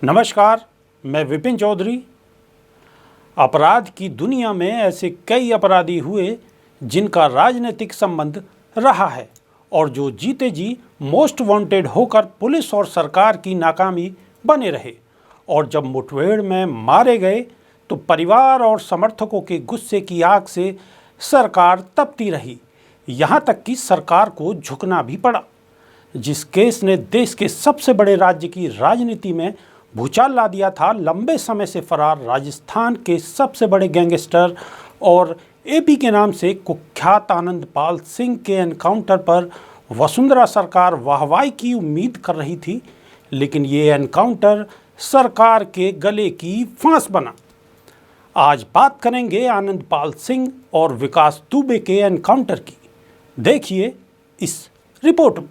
नमस्कार, मैं विपिन चौधरी। अपराध की दुनिया में ऐसे कई अपराधी हुए जिनका राजनीतिक संबंध रहा है और जो जीते जी मोस्ट वांटेड होकर पुलिस और सरकार की नाकामी बने रहे, और जब मुठभेड़ में मारे गए तो परिवार और समर्थकों के गुस्से की आग से सरकार तपती रही। यहाँ तक कि सरकार को झुकना भी पड़ा। जिस केस ने देश के सबसे बड़े राज्य की राजनीति में भूचाल ला दिया था, लंबे समय से फरार राजस्थान के सबसे बड़े गैंगस्टर और एपी के नाम से कुख्यात आनंदपाल सिंह के एनकाउंटर पर वसुंधरा सरकार वाहवाही की उम्मीद कर रही थी, लेकिन ये एनकाउंटर सरकार के गले की फांस बना। आज बात करेंगे आनंदपाल सिंह और विकास दुबे के एनकाउंटर की। देखिए इस रिपोर्ट में।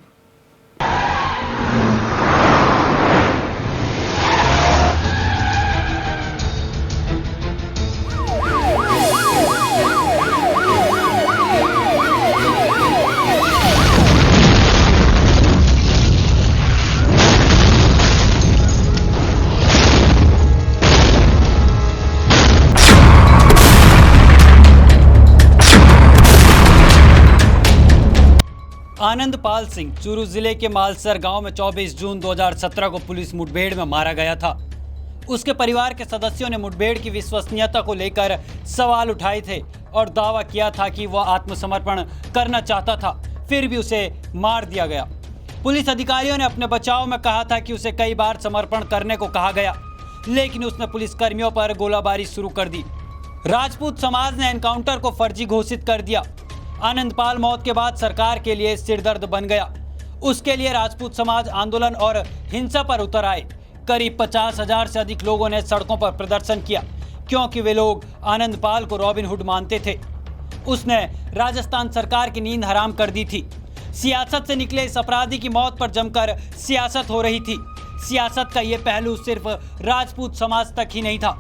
आनंदपाल सिंह चूरू जिले के मालसर गांव में 24 जून 2017 को पुलिस मुठभेड़ में मारा गया था। उसके परिवार के सदस्यों ने मुठभेड़ की विश्वसनीयता को लेकर सवाल उठाए थे और दावा किया था कि वह आत्मसमर्पण करना चाहता था, फिर भी उसे मार दिया गया। पुलिस अधिकारियों ने अपने बचाव में कहा था कि उसे कई बार समर्पण करने को कहा गया, लेकिन उसने पुलिसकर्मियों पर गोलाबारी शुरू कर दी। राजपूत समाज ने एनकाउंटर को फर्जी घोषित कर दिया। आनंदपाल मौत के बाद सरकार के लिए सिरदर्द बन गया। उसके लिए राजपूत समाज आंदोलन और हिंसा पर उतर आए। करीब 50,000 से अधिक लोगों ने सड़कों पर प्रदर्शन किया, क्योंकि वे लोग आनंदपाल को रॉबिन हुड मानते थे। उसने राजस्थान सरकार की नींद हराम कर दी थी। सियासत से निकले इस अपराधी की मौत पर जमकर सियासत हो रही थी। सियासत का ये पहलू सिर्फ राजपूत समाज तक ही नहीं था।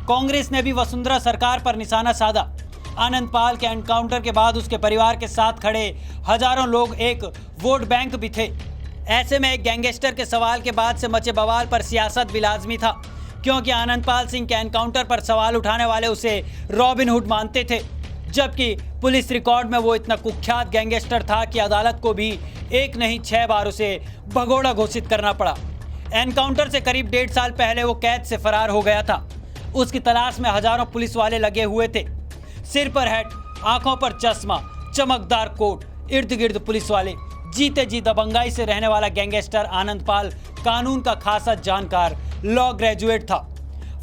कांग्रेस ने भी वसुंधरा सरकार पर निशाना साधा। आनंदपाल के एनकाउंटर के बाद उसके परिवार के साथ खड़े हजारों लोग एक वोट बैंक भी थे। ऐसे में एक गैंगस्टर के सवाल के बाद से मचे बवाल पर सियासत भी लाजमी था, क्योंकि आनंदपाल सिंह के एनकाउंटर पर सवाल उठाने वाले उसे रॉबिन हुड मानते थे, जबकि पुलिस रिकॉर्ड में वो इतना कुख्यात गैंगस्टर था कि अदालत को भी एक नहीं 6 बार उसे भगोड़ा घोषित करना पड़ा। एनकाउंटर से करीब 1.5 साल पहले वो कैद से फरार हो गया था। उसकी तलाश में हजारों पुलिस वाले लगे हुए थे। सिर पर हैट, आंखों पर चश्मा, चमकदार कोट, इर्द गिर्द पुलिस वाले। जीते जी दबंगाई से रहने वाला गैंगस्टर आनंदपाल कानून का खासा जानकार, लॉ ग्रेजुएट था।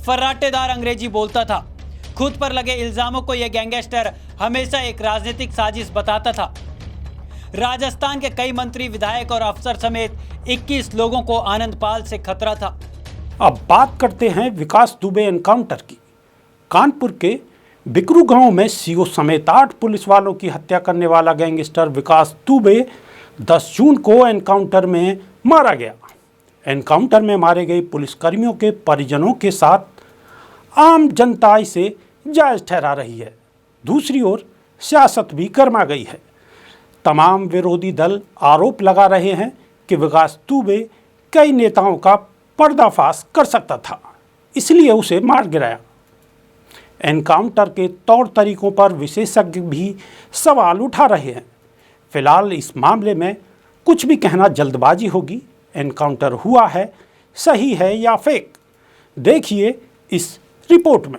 फर्राटेदार अंग्रेजी बोलता था। खुद पर लगे इल्जामों को यह गैंगस्टर हमेशा एक राजनीतिक साजिश बताता था। राजस्थान के कई मंत्री, विधायक और अफसर समेत 21 लोगों को आनंदपाल से खतरा था। अब बात करते हैं विकास दुबे एनकाउंटर की। कानपुर के बिकरू गांव में सीओ समेत 8 पुलिस वालों की हत्या करने वाला गैंगस्टर विकास दुबे 10 जून को एनकाउंटर में मारा गया। एनकाउंटर में मारे गए पुलिसकर्मियों के परिजनों के साथ आम जनता इसे जायज ठहरा रही है। दूसरी ओर सियासत भी गर्मा गई है। तमाम विरोधी दल आरोप लगा रहे हैं कि विकास दुबे कई नेताओं का पर्दाफाश कर सकता था, इसलिए उसे मार गिराया। एनकाउंटर के तौर तरीकों पर विशेषज्ञ भी सवाल उठा रहे हैं। फिलहाल इस मामले में कुछ भी कहना जल्दबाजी होगी। एनकाउंटर हुआ है, सही है या फेक, देखिए इस रिपोर्ट में।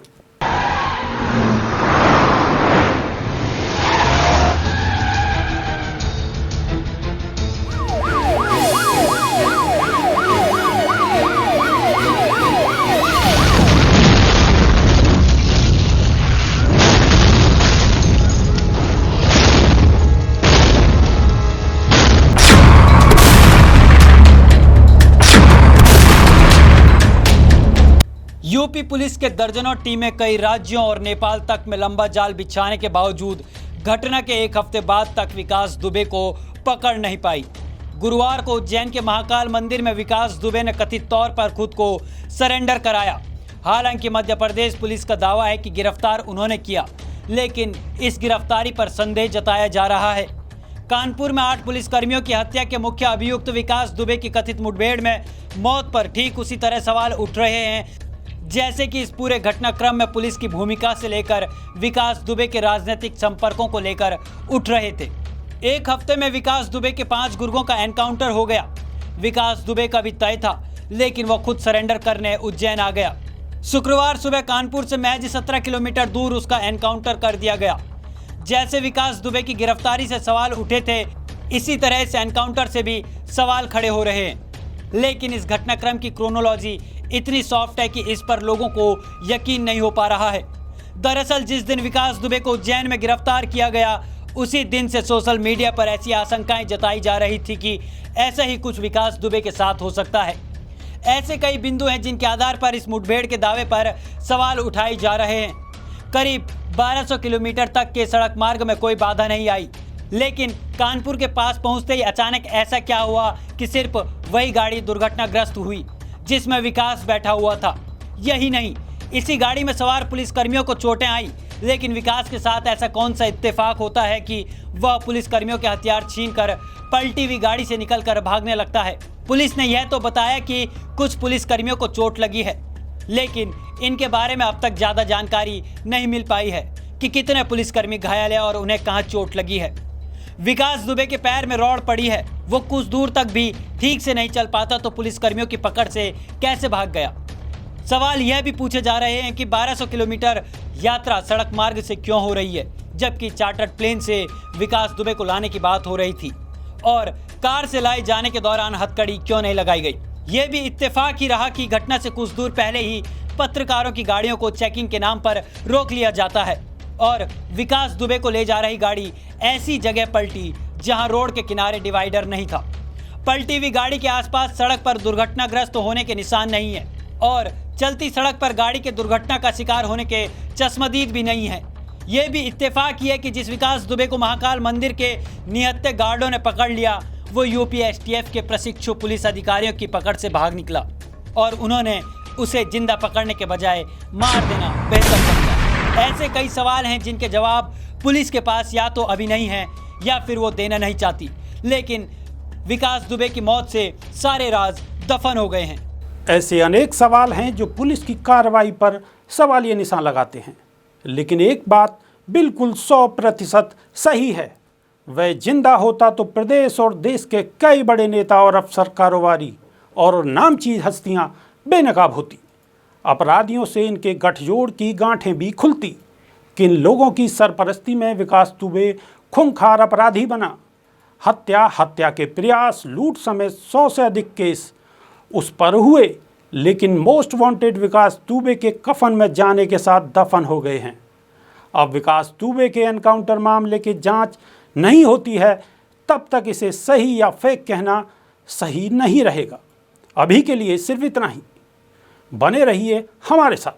यूपी पुलिस के दर्जनों टीमें कई राज्यों और नेपाल तक में लंबा जाल बिछाने के बावजूद घटना के 1 हफ्ते बाद तक विकास दुबे को पकड़ नहीं पाई। गुरुवार को उज्जैन के महाकाल मंदिर में विकास दुबे ने कथित तौर पर खुद को सरेंडर कराया। हालांकि मध्य प्रदेश पुलिस का दावा है कि गिरफ्तार उन्होंने किया, लेकिन इस गिरफ्तारी पर संदेह जताया जा रहा है। कानपुर में 8 पुलिसकर्मियों की हत्या के मुख्य अभियुक्त विकास दुबे की कथित मुठभेड़ में मौत पर ठीक उसी तरह सवाल उठ रहे हैं जैसे कि इस पूरे घटनाक्रम में पुलिस की भूमिका से लेकर विकास दुबे के राजनीतिक संपर्कों को लेकर उठ रहे थे। एक हफ्ते में विकास दुबे के 5 गुर्गों का एनकाउंटर हो गया। विकास दुबे का भी तय था, लेकिन वह खुद सरेंडर करने उज्जैन आ गया। शुक्रवार सुबह कानपुर से महज 17 किलोमीटर दूर उसका एनकाउंटर कर दिया गया। जैसे विकास दुबे की गिरफ्तारी से सवाल उठे थे, इसी तरह इस एनकाउंटर से भी सवाल खड़े हो रहे हैं। लेकिन इस घटनाक्रम की क्रोनोलॉजी इतनी सॉफ्ट है कि इस पर लोगों को यकीन नहीं हो पा रहा है। दरअसल जिस दिन विकास दुबे को उज्जैन में गिरफ्तार किया गया, उसी दिन से सोशल मीडिया पर ऐसी आशंकाएं जताई जा रही थी कि ऐसा ही कुछ विकास दुबे के साथ हो सकता है। ऐसे कई बिंदु हैं जिनके आधार पर इस मुठभेड़ के दावे पर सवाल उठाए जा रहे हैं। करीब 1200 किलोमीटर तक के सड़क मार्ग में कोई बाधा नहीं आई, लेकिन कानपुर के पास पहुंचते ही अचानक ऐसा क्या हुआ कि सिर्फ वही गाड़ी दुर्घटनाग्रस्त हुई जिसमें विकास बैठा हुआ था। यही नहीं, इसी गाड़ी में सवार पुलिसकर्मियों को चोटें आई, लेकिन विकास के साथ ऐसा कौन सा इत्तेफाक होता है कि वह पुलिसकर्मियों के हथियार छीनकर पलटी हुई गाड़ी से निकलकर भागने लगता है। पुलिस ने यह तो बताया कि कुछ पुलिसकर्मियों को चोट लगी है, लेकिन इनके बारे में अब तक ज़्यादा जानकारी नहीं मिल पाई है कि कितने पुलिसकर्मी घायल हैं और उन्हें कहां चोट लगी है। विकास दुबे के पैर में रॉड पड़ी है, वो कुछ दूर तक भी ठीक से नहीं चल पाता तो पुलिसकर्मियों की पकड़ से कैसे भाग गया। सवाल यह भी पूछे जा रहे हैं कि 1200 किलोमीटर यात्रा सड़क मार्ग से क्यों हो रही है, जबकि चार्टर्ड प्लेन से विकास दुबे को लाने की बात हो रही थी, और कार से लाए जाने के दौरान हथकड़ी क्यों नहीं लगाई गई। यह भी इत्तेफाक ही रहा कि घटना से कुछ दूर पहले ही पत्रकारों की गाड़ियों को चेकिंग के नाम पर रोक लिया जाता है और विकास दुबे को ले जा रही गाड़ी ऐसी जगह पलटी जहां रोड के किनारे डिवाइडर नहीं था। पलटी हुई गाड़ी के आसपास सड़क पर दुर्घटनाग्रस्त होने के निशान नहीं है और चलती सड़क पर गाड़ी के दुर्घटना का शिकार होने के चश्मदीद भी नहीं है। यह भी इत्तेफाक ही है कि जिस विकास दुबे को महाकाल मंदिर के निहत्थे गार्डों ने पकड़ लिया, वो यूपी एसटीएफ के प्रशिक्षु पुलिस अधिकारियों की पकड़ से भाग निकला और उन्होंने उसे जिंदा पकड़ने के बजाय मार देना बेहतर समझा। ऐसे कई सवाल हैं जिनके जवाब पुलिस के पास या तो अभी नहीं है या फिर वो देना नहीं चाहती, लेकिन विकास दुबे की मौत से सारे राज दफन हो गए हैं। ऐसे अनेक सवाल हैं जो पुलिस की कार्रवाई पर सवालिया निशान लगाते हैं, लेकिन एक बात बिल्कुल 100% सही है, वह जिंदा होता तो प्रदेश और देश के कई बड़े नेता और अफसर, कारोबारी और नामचीज हस्तियां बेनकाब होती। अपराधियों से इनके गठजोड़ की गांठें भी खुलती। किन लोगों की सरपरस्ती में विकास दुबे खूंखार अपराधी बना। हत्या के प्रयास, लूट समेत 100 से अधिक केस उस पर हुए, लेकिन मोस्ट वांटेड विकास दुबे के कफन में जाने के साथ दफन हो गए हैं। अब विकास दुबे के एनकाउंटर मामले की जांच नहीं होती है, तब तक इसे सही या फेक कहना सही नहीं रहेगा। अभी के लिए सिर्फ इतना ही। बने रहिए हमारे साथ।